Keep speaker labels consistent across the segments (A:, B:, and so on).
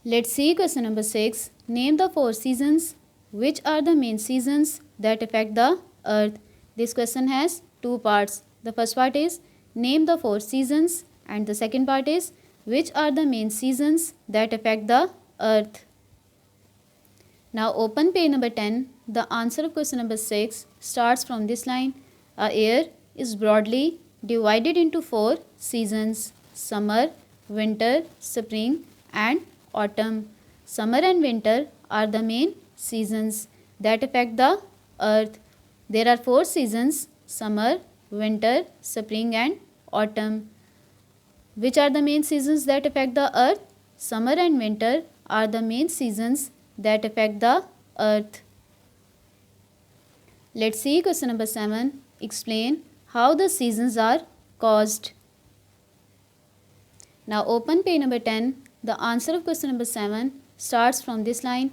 A: Let's see question number 6. Name the 4 seasons. Which are the main seasons that affect the earth? This question has 2 parts. The first part is name the 4 seasons, and the second part is which are the main seasons that affect the earth. Now open page number 10. The answer of question number 6 starts from this line. A year is broadly divided into 4 seasons: summer, winter, spring and autumn. Summer and winter are the main seasons that affect the earth. There are 4 seasons: summer, winter, spring and autumn. Which are the main seasons that affect the earth? Summer and winter are the main seasons that affect the earth. Let's see question number 7. Explain how the seasons are caused. Now open page number 10. The answer of question number 7 starts from this line.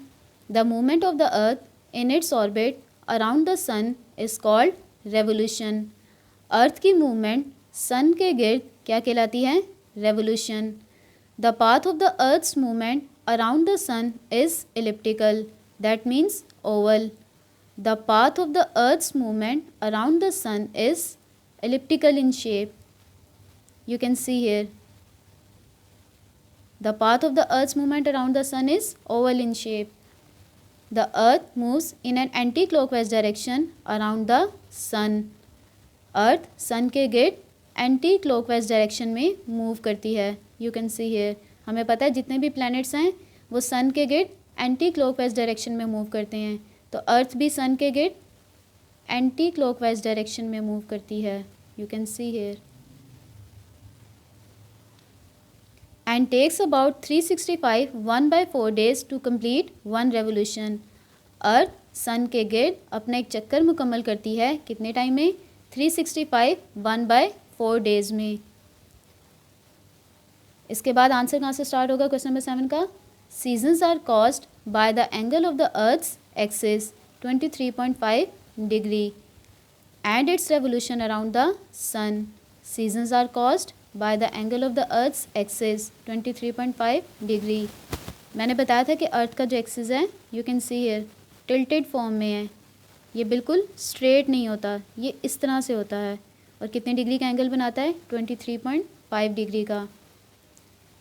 A: The movement of the earth in its orbit around the sun is called revolution. अर्थ की movement सन के गिर्द क्या कहलाती है? Revolution. The path of the earth's movement around the sun is elliptical. That means oval. The path of the earth's movement around the sun is elliptical in shape. You can see here. The path of the earth's movement around the sun is oval in shape. The earth moves in an anti-clockwise direction around the sun. Earth sun के गिर्द anticlockwise direction में move करती है. You can see here. हमें पता है जितने भी प्लैनेट्स हैं वो सन के गिर्द एंटी क्लॉकवाइज डायरेक्शन में मूव करते हैं. तो अर्थ भी सन के गिर्द एंटी क्लॉकवाइज डायरेक्शन में मूव करती है. You can see here. And takes about 365 1/4 days to complete 1 revolution. Earth sun के गिर्द अपना एक चक्कर मुकम्मल करती है कितने टाइम में? 365 1/4 days में. इसके बाद आंसर कहाँ से स्टार्ट होगा क्वेश्चन नंबर 7 का? Seasons are caused by the angle of the earth's axis 23.5 degree and its revolution around the sun. Seasons are caused by the angle of the earth's axis 23.5 degree. मैंने बताया था कि अर्थ का जो axis है you can see here tilted form में है. ये बिल्कुल स्ट्रेट नहीं होता, ये इस तरह से होता है. और कितने डिग्री का एंगल बनाता है? 23.5 डिग्री का.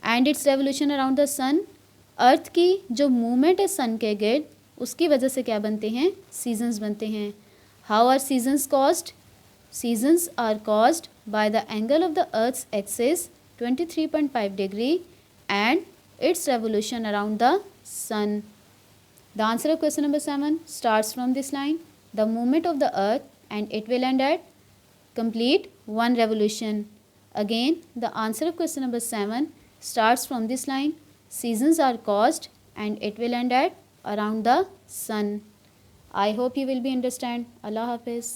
A: And its revolution around the sun. Earth की जो मूवमेंट है सन के गिर्द उसकी वजह से क्या बनते हैं? सीजन्स बनते हैं. How are seasons caused? Seasons are caused by the angle of the earth's axis 23.5 degree and its revolution around the sun. The answer of question number 7 starts from this line. The movement of the earth and it will end at complete 1 revolution. Again, the answer of question number 7 starts from this line. Seasons are caused and it will end at around the sun. I hope you will be understand. Allah Hafiz.